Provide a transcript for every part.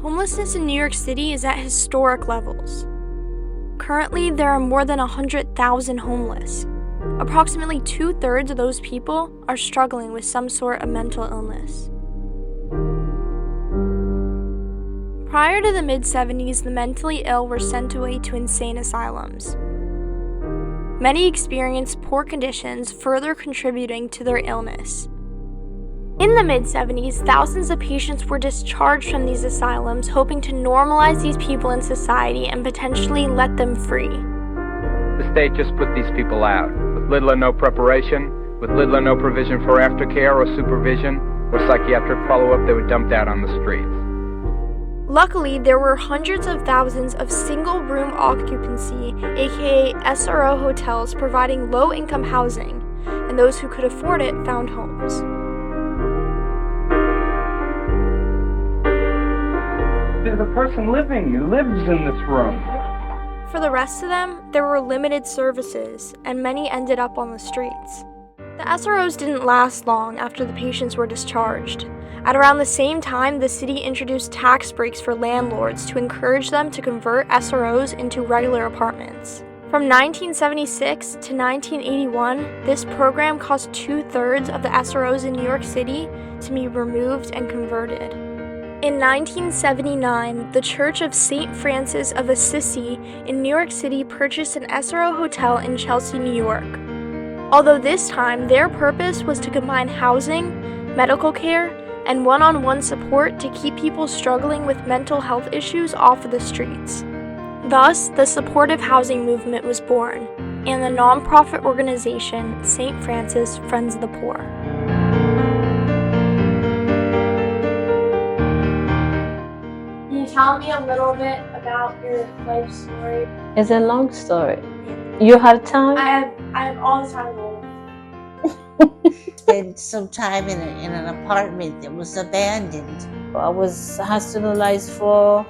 Homelessness in New York City is at historic levels. Currently, there are more than 100,000 homeless. Approximately 2/3 of those people are struggling with some sort of mental illness. Prior to the mid-70s, the mentally ill were sent away to insane asylums. Many experienced poor conditions, further contributing to their illness. In the mid-70s, thousands of patients were discharged from these asylums, hoping to normalize these people in society and potentially let them free. The state just put these people out, with little or no preparation, with little or no provision for aftercare or supervision or psychiatric follow-up. They were dumped out on the streets. Luckily, there were hundreds of thousands of single-room occupancy, aka SRO hotels, providing low-income housing, and those who could afford it found homes. There's a person living who lives in this room. For the rest of them, there were limited services, and many ended up on the streets. The SROs didn't last long after the patients were discharged. At around the same time, the city introduced tax breaks for landlords to encourage them to convert SROs into regular apartments. From 1976 to 1981, this program caused 2/3 of the SROs in New York City to be removed and converted. In 1979, the Church of St. Francis of Assisi in New York City purchased an SRO hotel in Chelsea, New York. Although this time, their purpose was to combine housing, medical care, and one-on-one support to keep people struggling with mental health issues off of the streets. Thus, the supportive housing movement was born, and the nonprofit organization St. Francis Friends of the Poor. Can you tell me a little bit about your life story? It's a long story. You have time? I have all the time in the world. Spent some time in an apartment that was abandoned. I was hospitalized for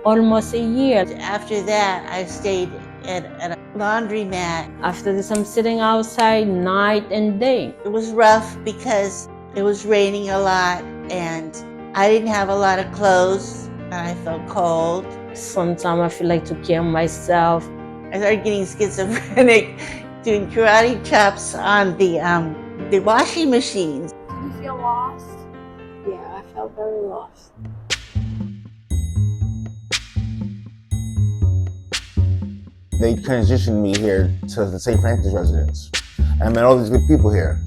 almost a year. After that, I stayed at a laundromat. After this, I'm sitting outside night and day. It was rough because it was raining a lot and I didn't have a lot of clothes and I felt cold. Sometimes I feel like to kill myself. I started getting schizophrenic, doing karate chops on the washing machines. Did you feel lost? Yeah, I felt very lost. They transitioned me here to the St. Francis residence. I met all these good people here.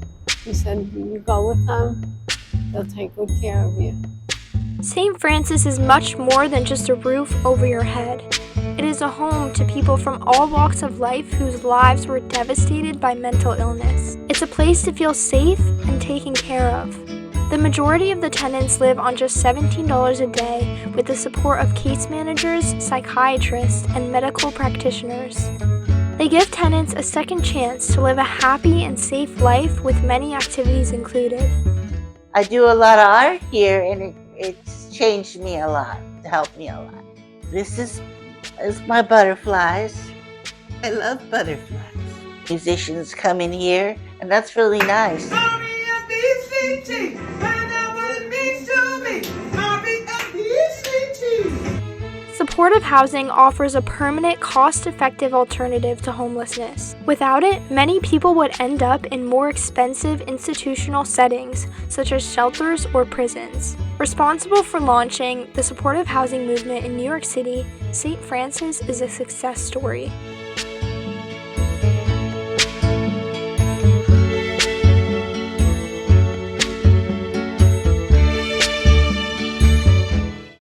He said, you go with them, they'll take good care of you. St. Francis is much more than just a roof over your head. It is a home to people from all walks of life whose lives were devastated by mental illness. It's a place to feel safe and taken care of. The majority of the tenants live on just $17 a day with the support of case managers, psychiatrists, and medical practitioners. They give tenants a second chance to live a happy and safe life with many activities included. I do a lot of art here and it's changed me a lot, helped me a lot. This is my butterflies. I love butterflies. Musicians come in here and that's really nice. R-E-S-P-C-T, find out what it means to me. R-E-S-P-C-T. Supportive housing offers a permanent, cost-effective alternative to homelessness. Without it, many people would end up in more expensive institutional settings, such as shelters or prisons. Responsible for launching the supportive housing movement in New York City, St. Francis is a success story.